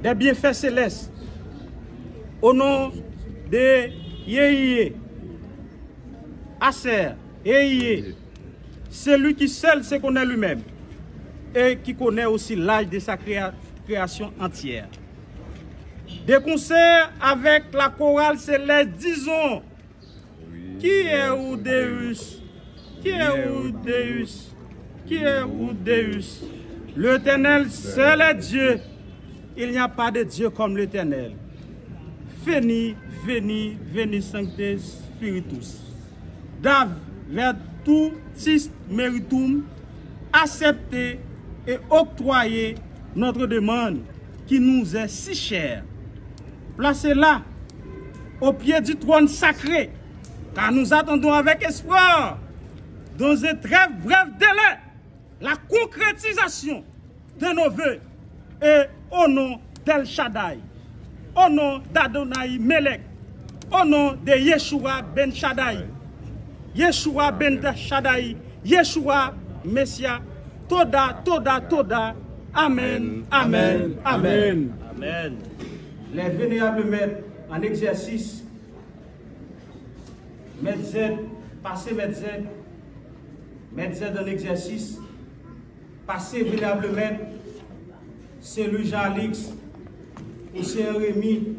des bienfaits célestes. Au nom de Yéhié, Aser, Yéhié, celui qui seul se connaît lui-même et qui connaît aussi l'âge de sa création entière. De concert avec la chorale céleste, disons, qui est ou Deus? Qui est ou Deus? Qui est ou Deus? L'Éternel seul est Dieu. Il n'y a pas de Dieu comme l'Éternel. Veni, veni, veni Sancte Spiritus. Dav vertutis meritum, accepter et octroyer notre demande qui nous est si chère. Placez-la au pied du trône sacré, car nous attendons avec espoir, dans un très bref délai, la concrétisation de nos vœux. Et au nom d'El Shaddai, au nom d'Adonai Melech, au nom de Yeshua Ben Shaddai, Yeshua Ben Shaddai, Yeshua Messia, Toda, Toda, Toda. Amen, Amen, Amen. Amen. Les vénérables maîtres en exercice, Maître Z, passé Maître Z, Maître Z en exercice, passé vénérable maître, c'est lui Jean-Alix, Océan Rémy,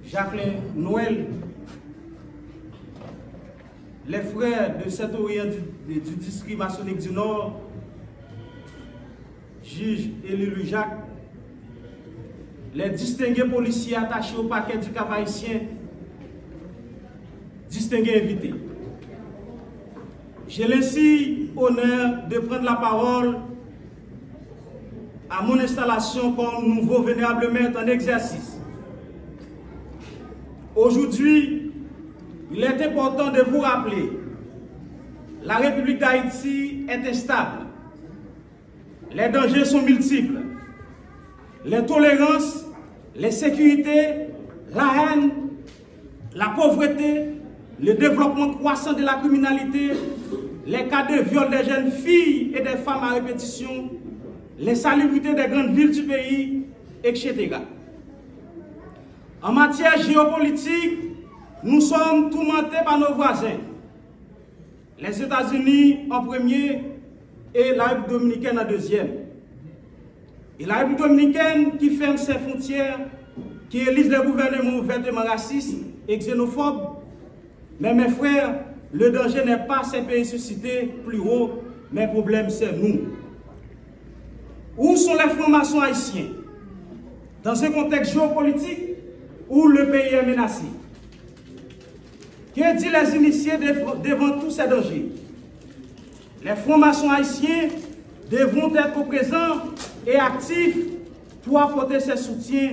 Jacqueline Noël, les frères de Saint-Orient du district maçonnique du Nord, juge Élie Jacques, les distingués policiers attachés au paquet du Cap haïtien, distingués invités. J'ai l'ainsi honneur de prendre la parole à mon installation comme nouveau vénérable maître en exercice. Aujourd'hui, il est important de vous rappeler, la République d'Haïti est instable. Les dangers sont multiples. L'intolérance, l'insécurité, la haine, la pauvreté, le développement croissant de la criminalité, les cas de viol des jeunes filles et des femmes à répétition, l'insalubrité des grandes villes du pays, etc. En matière géopolitique, nous sommes tourmentés par nos voisins. Les États-Unis en premier et la République dominicaine en deuxième. Et la République dominicaine qui ferme ses frontières, qui élise le gouvernement ouvertement raciste et xénophobe. Mais mes frères, le danger n'est pas ces pays suscités plus haut, mais le problème c'est nous. Où sont les francs-maçons haïtiens? Dans ce contexte géopolitique où le pays est menacé. Que disent les initiés devant tous ces dangers? Les francs-maçons haïtiens devront être présents et actifs pour apporter ces soutiens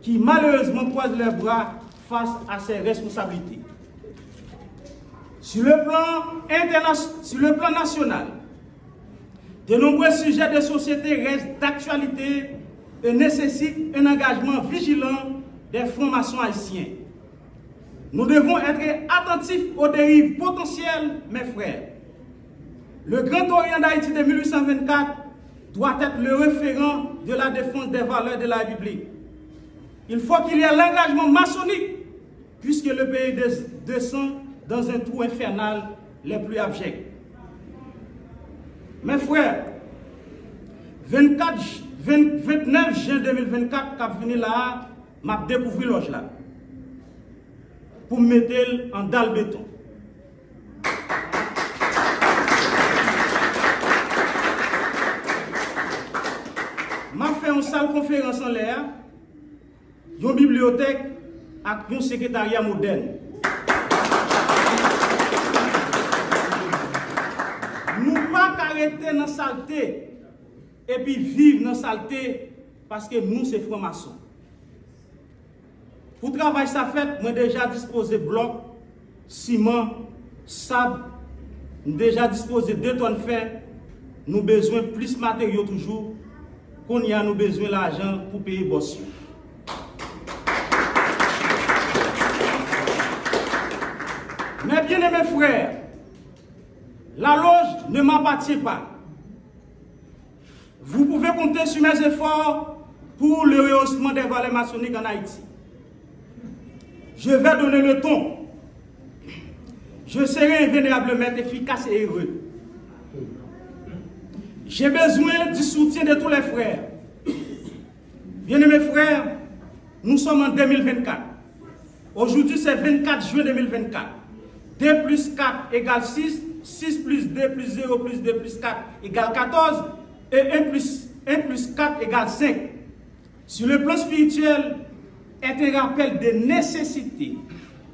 qui malheureusement croisent leurs bras face à ces responsabilités. Sur le plan national, de nombreux sujets de société restent d'actualité et nécessitent un engagement vigilant des francs-maçons haïtiens. Nous devons être attentifs aux dérives potentielles, mes frères. Le Grand Orient d'Haïti de 1824 doit être le référent de la défense des valeurs de la République. Il faut qu'il y ait l'engagement maçonnique, puisque le pays descend dans un trou infernal les plus abjects. Mes frères, 29 juin 2024, quand je venu là, m'a découvert l'oge là, pour me mettre en dalle béton. M'a fait une salle conférence en l'air, une bibliothèque et un secrétariat moderne. Nous ne pouvons pas arrêter dans la saleté et puis vivre dans la saleté parce que nous, c'est francs-maçons. Pour travailler ça fait, moi déjà disposé bloc, ciment, sable, nous déjà disposé 2 tonnes de fer, nous besoin plus de matériaux toujours, qu'on y a nous besoin d'argent pour payer boss. Mais bien aimés frères, la loge ne m'appartient pas. Vous pouvez compter sur mes efforts pour le rehaussement des volets maçonniques en Haïti. Je vais donner le ton. Je serai un vénérable maître efficace et heureux. J'ai besoin du soutien de tous les frères. Bien-aimés frères, nous sommes en 2024. Aujourd'hui, c'est 24 juin 2024. 2 plus 4 égale 6. 6 plus 2 plus 0 plus 2 plus 4 égale 14. Et 1 plus 4 égale 5. Sur le plan spirituel, est un rappel des nécessités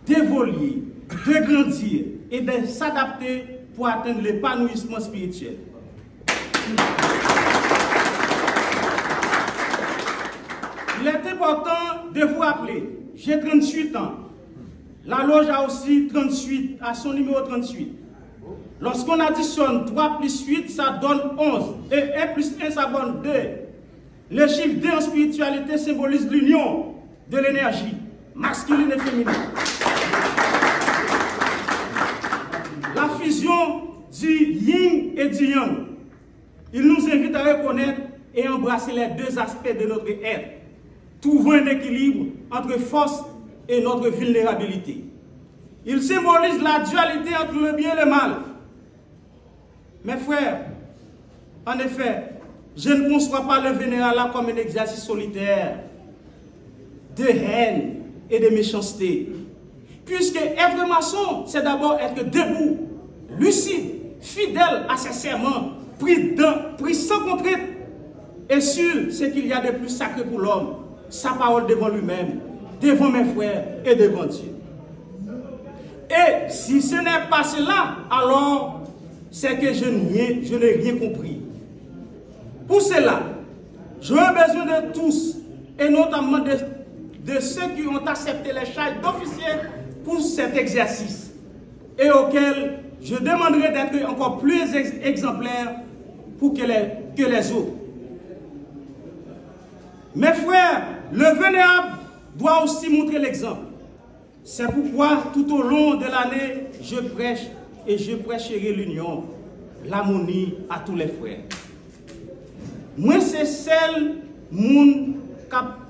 d'évoluer, de grandir et de s'adapter pour atteindre l'épanouissement spirituel. Il est important de vous rappeler, j'ai 38 ans. La loge a aussi 38, à son numéro 38. Lorsqu'on additionne 3 plus 8, ça donne 11. Et 1 plus 1, ça donne 2. Le chiffre 2 en spiritualité symbolise l'union de l'énergie masculine et féminine. La fusion du yin et du yang. Il nous invite à reconnaître et embrasser les deux aspects de notre être, trouvant un équilibre entre force et notre vulnérabilité. Il symbolise la dualité entre le bien et le mal. Mes frères, en effet, je ne conçois pas le vénéralat comme un exercice solitaire de haine et de méchanceté. Puisque être maçon, c'est d'abord être debout, lucide, fidèle à ses serments, pris sans contrainte et sûr ce qu'il y a de plus sacré pour l'homme, sa parole devant lui-même, devant mes frères et devant Dieu. Et si ce n'est pas cela, alors c'est que je n'ai rien compris. Pour cela, j'aurais besoin de tous, et notamment de ceux qui ont accepté les charges d'officiers pour cet exercice, et auxquels je demanderai d'être encore plus exemplaires pour que les autres. Mes frères, le vénérable doit aussi montrer l'exemple. C'est pourquoi tout au long de l'année, je prêche et je prêcherai l'union, l'harmonie à tous les frères. Moi, c'est celle moun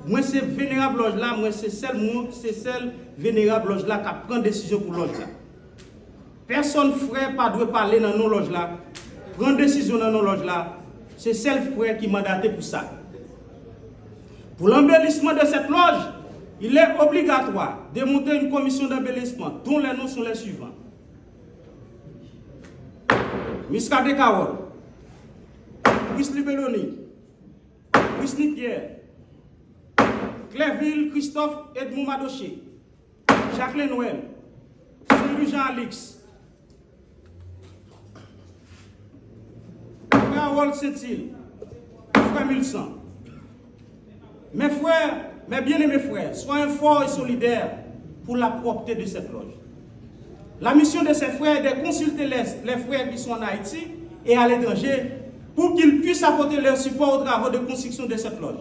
moi, c'est vénérable loge là, moi, c'est celle vénérable loge là qui prend décision pour loge là. Personne frère pas doit parler dans nos loges là, prendre décision dans nos loges là. C'est celle frère qui mandaté pour ça. Pour l'embellissement de cette loge, il est obligatoire de monter une commission d'embellissement dont les noms sont les suivants. Miska de Carole, Chrisli Belloni, Chrisli Pierre, Clairville Christophe Edmond Madoché, Jacqueline Noël, Saint-Louis Jean-Alix, Carole Saint-Île, Frère Milsan. Mes frères, mes bien-aimés frères, soyez forts et solidaires pour la propreté de cette loge. La mission de ces frères est de consulter les frères qui sont en Haïti et à l'étranger pour qu'ils puissent apporter leur support aux travaux de construction de cette loge.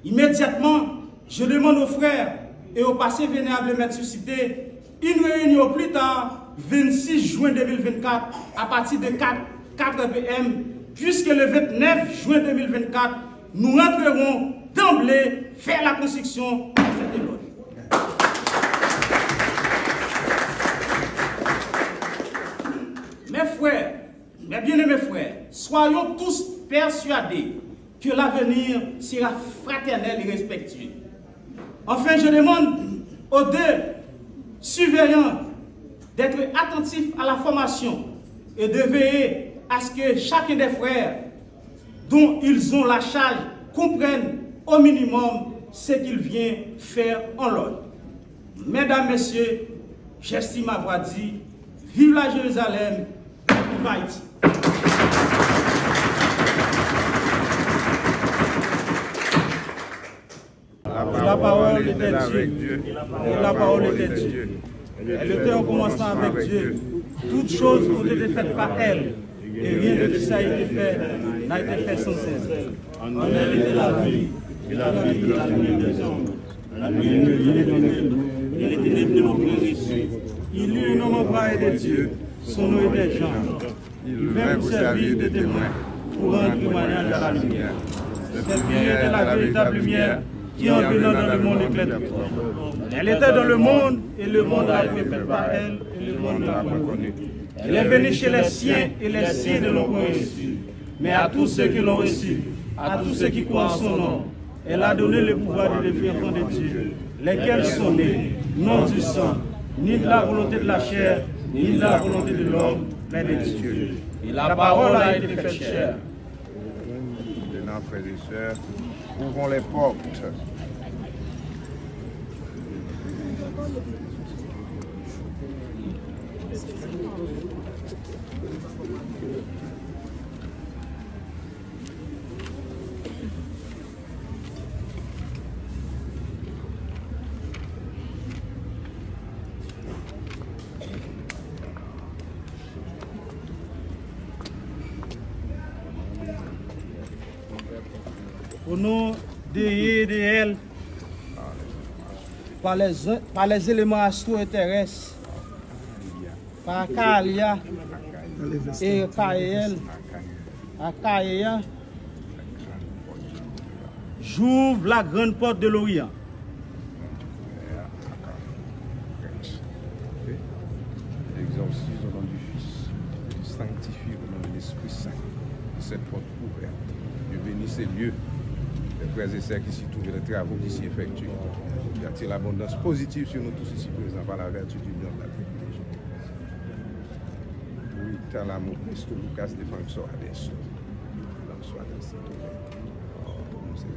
Immédiatement, je demande aux frères et aux passés vénérables maîtres suscités une réunion au plus tard, 26 juin 2024, à partir de 4 p.m., puisque le 29 juin 2024, nous rentrerons d'emblée faire la construction de cette loge. Mes frères, mes bien-aimés frères, soyons tous persuadés que l'avenir sera fraternel et respectueux. Enfin, je demande aux deux surveillants d'être attentifs à la formation et de veiller à ce que chacun des frères dont ils ont la charge comprenne au minimum ce qu'il vient faire en loge. Mesdames, Messieurs, j'estime avoir dit, vive la Jérusalem, vive Haïti. La parole était Dieu, et la parole était Dieu. Elle était en commençant avec Dieu. Toutes choses ont été faites par elle, et rien de tout ça n'a été fait sans elle. En elle était la vie, et la vie de la lumière des hommes. La lumière il était né de nos ici. Il eut un homme envoyé de Dieu, son nom était Jean. Il vint pour servir de témoin, pour rendre témoignage à la lumière. Cette lumière est la véritable lumière qui en venant dans le monde éclaire. Elle était dans le monde et le monde a été fait par elle et le monde ne l'a pas connue. Elle est venue chez les siens et les siens ne l'ont pas reçue. Mais à tous ceux qui l'ont reçue, à tous ceux qui croient en son nom, elle a donné le pouvoir de devenir enfants de Dieu, lesquels sont nés, non du sang, ni de la volonté de la chair, ni de la volonté de l'homme, mais de Dieu. Et la parole a été faite chair. Maintenant, frères et sœurs, ouvrons les portes. Au nom et de elle, par les éléments astro et terrestres, par Kalia et Kael, Akaïa, j'ouvre la grande porte de l'Orient. Exorcise au nom du Fils, du sanctifie au nom de l'Esprit Saint, de cette porte ouverte. Je bénis ces lieux, les frères et sœurs qui s'y trouvent, les travaux qui s'y effectuent. Il attire l'abondance positive sur nous tous ici présents par la vertu du lion de la privilège. Oui, tel l'amour, Christ, Lucas, défend que ça adesso. L'homme soit ainsi. C'est le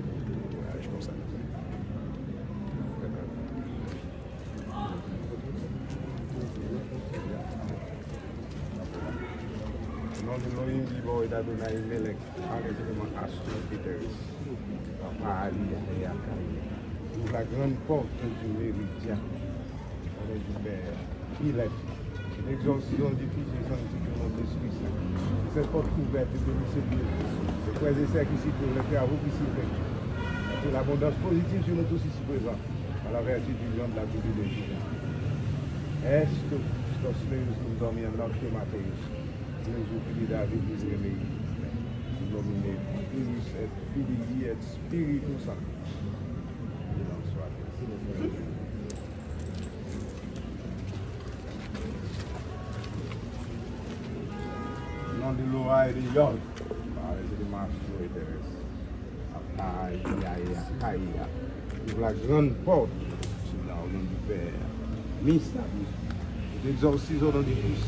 courage comme ça. Non de Elohim vivant et d'Adonai Melech, arrêtement Astro Péteris, Papa Ali et Akaïa. Ouvre la grande porte du méridien, au nom du Père, il est. L'exorcisme du Fils et sanctifié au nom de l'Esprit Saint. Cette porte ouverte de ce Dieu, les frères et sœurs qui s'y trouvent, les travaux qui s'y effectuent. C'est l'abondance positive sur nous tous ici présents, à la vertu du lion de la tribu de Juda. Est-ce que Christos Meus nous dormir en notre Mathéus? Nous oublions David, nous réveillons. Nous nommons Fils et Filii et Spiritus Sanctus. Au nom de Loa et de Yod, par les éléments astro et terrestres, Akaïa, ouvre la grande porte, au nom du Père, mystère, l'exorcise au nom du Fils,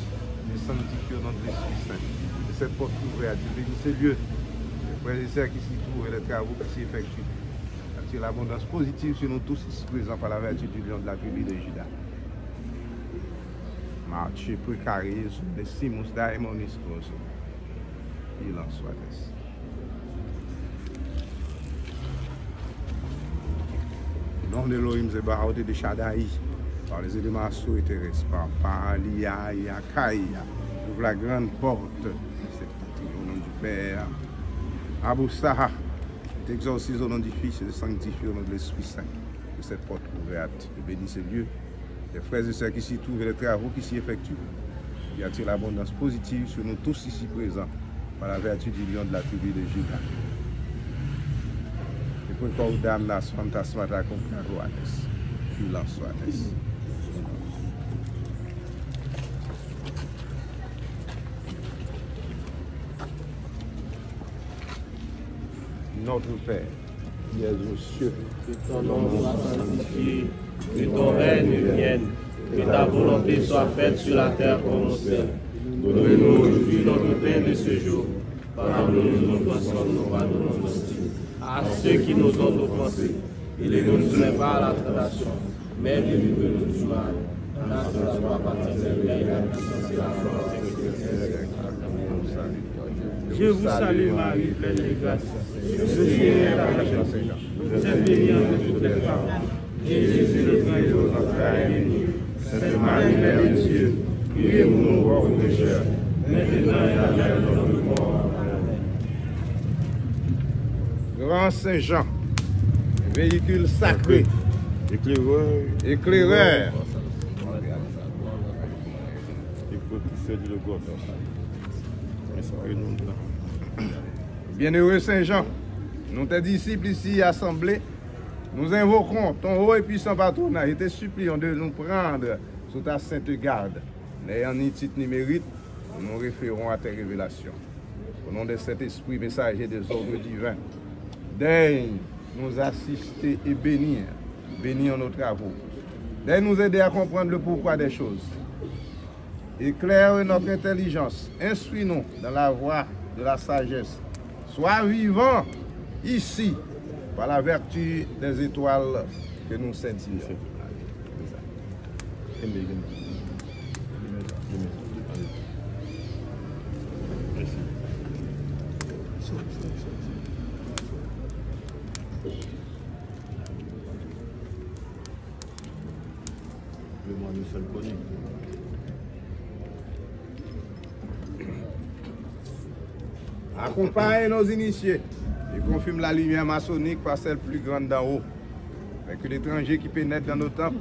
et sanctifie au nom de l'Esprit Saint. Et cette porte ouverte, je bénis ces lieux, les frères et sœurs qui s'y trouvent et les travaux qui s'y effectuent. Attire l'abondance positive sur nous tous ici présents par la vertu du lion de la tribu de Juda. Marche precarizo, decimus daimonis coso. Il en soit ainsi. Au nom de Elohim Zebaoth et de Shaddai, par les éléments astro et terrestres, par Alia et Akaïa, ouvre la grande porte, c'est au nom du Père, Abou Saha, t'exorcise au nom du Fils et de sanctifier au nom de l'Esprit Saint, de cette porte ouverte. Je bénis ces lieux, les frères et sœurs qui s'y trouvent et les travaux qui s'y effectuent. Il attire l'abondance positive sur nous tous ici présents, par la vertu du lion de la tribu de Juda. Et pour qu'on damne las fantasmata compraroanes, il en soit ainsi. Notre Père, qui es aux cieux, que ton nom soit sanctifié, que ton règne vienne, que ta volonté soit faite sur la terre comme au ciel. Donne-nous aujourd'hui notre pain de ce jour. Pardonne-nous nos offenses, nous pardonnons aussi à ceux qui nous ont offensés. Et ne nous soumets pas à la tentation, mais délivre-nous du mal. Car c'est la joie paternelle et la puissance et la force et Je vous salue Marie, pleine de grâce. Le Seigneur est avec vous. Vous êtes bénie entre toutes les femmes. Et Jésus, le fruit de votre entrailles, est béni. Sainte Marie, Mère de Dieu, priez pour nous pauvres pécheurs, maintenant et à l'heure de notre mort. Amen. Grand Saint Jean, véhicule sacré, éclaireur, bienheureux Saint Jean, nous tes disciples ici assemblés, nous invoquons ton haut et puissant patronat et te supplions de nous prendre sous ta sainte garde. N'ayant ni titre ni mérite, nous nous référons à tes révélations. Au nom de cet esprit messager des ordres divins, daigne nous assister et bénir nos travaux. Daigne nous aider à comprendre le pourquoi des choses. Éclaire notre intelligence, instruis-nous dans la voie de la sagesse. Sois vivant ici par la vertu des étoiles que nous scintillons. Accompagne nos initiés et confirme la lumière maçonnique par celle plus grande d'en haut, mais que l'étranger qui pénètre dans nos temples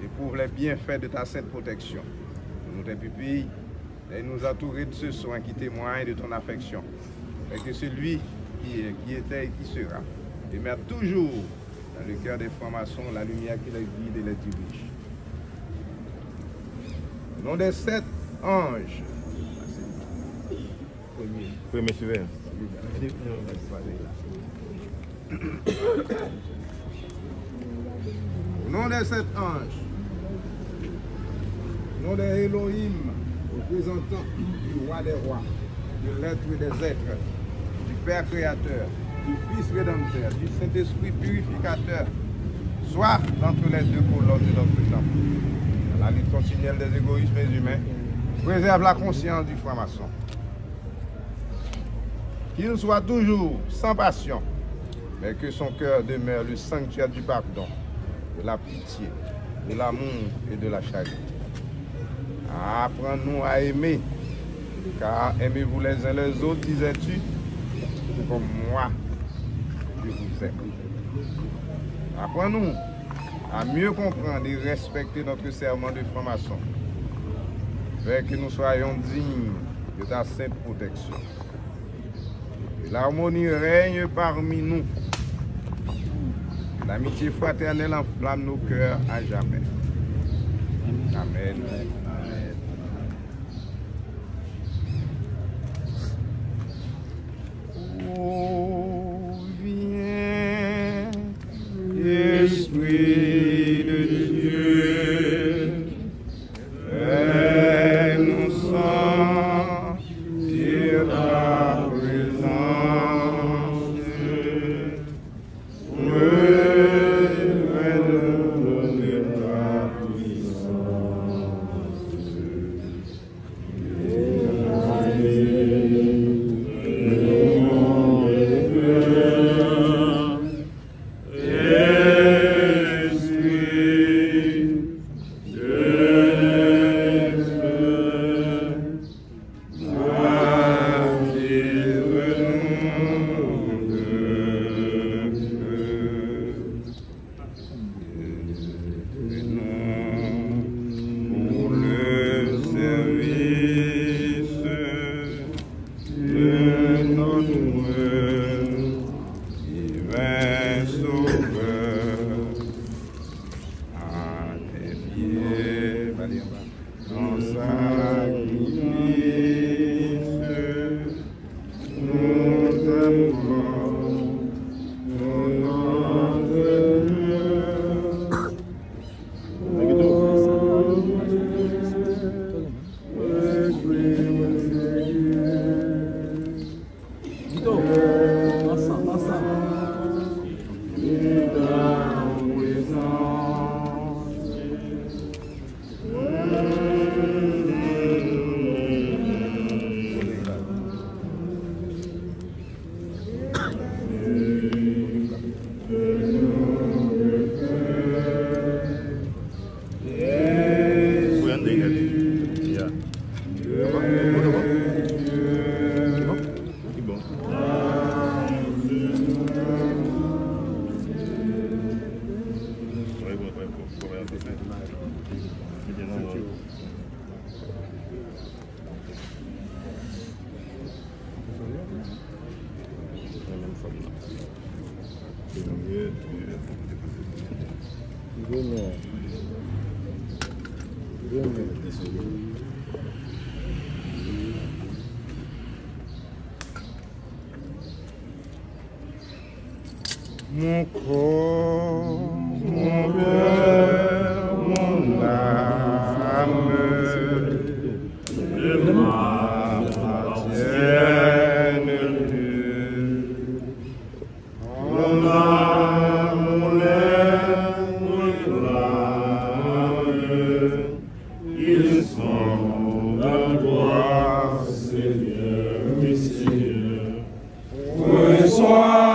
éprouve les bienfaits de ta sainte protection. Nous, tes pupilles, et nous entourer de ce soin qui témoigne de ton affection, et que celui qui était et qui sera demeure toujours dans le cœur des francs-maçons la lumière qui les guide et les dirige. Au nom des 7 anges, Premier souverain. Au nom des 7 anges, au nom des Elohim, représentant du roi des rois, de l'être et des êtres, du Père créateur, du Fils rédempteur, du Saint-Esprit purificateur, soit d'entre les deux colonnes de notre temps. Dans la lutte continuelle des égoïsmes humains, préserve la conscience du franc-maçon. Qu'il soit toujours sans passion, mais que son cœur demeure le sanctuaire du pardon, de la pitié, de l'amour et de la charité. Apprends-nous à aimer, car aimez-vous les uns les autres, disais-tu, comme moi, je vous aime. Apprends-nous à mieux comprendre et respecter notre serment de franc-maçon, afin que nous soyons dignes de ta sainte protection. L'harmonie règne parmi nous. L'amitié fraternelle enflamme nos cœurs à jamais. Amen. Oh, viens, Esprit de Dieu, fais-nous sentir ta présence. Esprit Mon corps, mon cœur, mon âme, ne m'appartiennent plus. Mon âme, mon air, mon âme, ils sont à toi, Seigneur, oui, Seigneur. Reçois.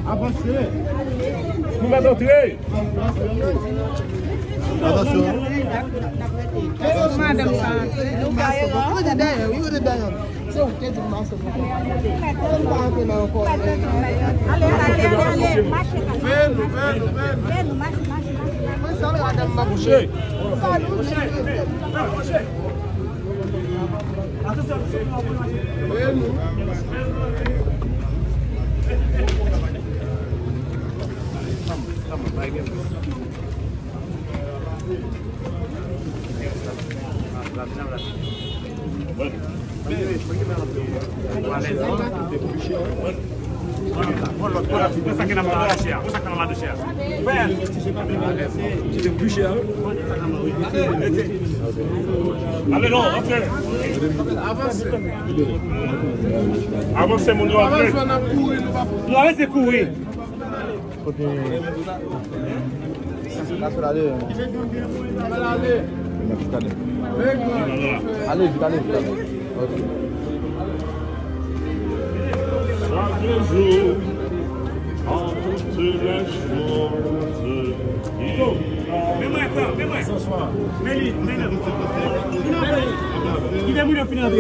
Avancez. Vous m'avez entré. Attention. Madame, allez, l'aise. Pour ça qu'il a mal de cher. Pour ça qu'il a mal de cher. C'était plus cher. Allez, non, entrez. Avancez, mon doigt. Nous allons courir. Allez, vite, allez. Chaque jour, en toutes les choses, Mets-moi. Mets-lui. Il va mourir au final.